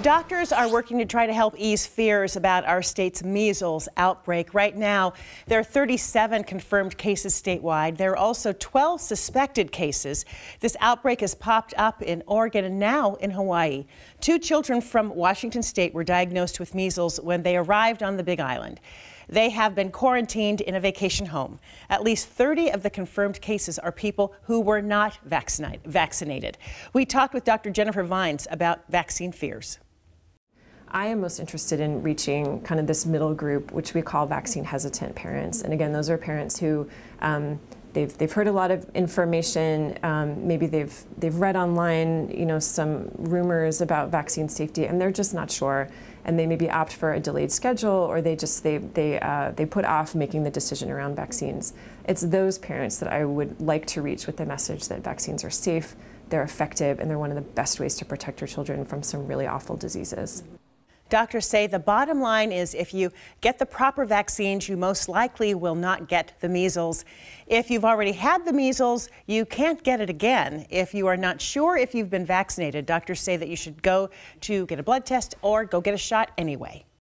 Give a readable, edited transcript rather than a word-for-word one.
Doctors are working to try to help ease fears about our state's measles outbreak. Right now, there are 37 confirmed cases statewide. There are also 12 suspected cases. This outbreak has popped up in Oregon and now in Hawaii. 2 children from Washington state were diagnosed with measles when they arrived on the Big Island. They have been quarantined in a vacation home. At least 30 of the confirmed cases are people who were not vaccinated. We talked with Dr. Jennifer Vines about vaccine fears. I am most interested in reaching kind of this middle group, which we call vaccine hesitant parents. And again, those are parents who they've heard a lot of information. Maybe they've read online, some rumors about vaccine safety, and they're just not sure. And they maybe opt for a delayed schedule, or they put off making the decision around vaccines. It's those parents that I would like to reach with the message that vaccines are safe, they're effective, and they're one of the best ways to protect your children from some really awful diseases. Doctors say the bottom line is if you get the proper vaccines, you most likely will not get the measles. If you've already had the measles, you can't get it again. If you are not sure if you've been vaccinated, doctors say that you should go to get a blood test or go get a shot anyway.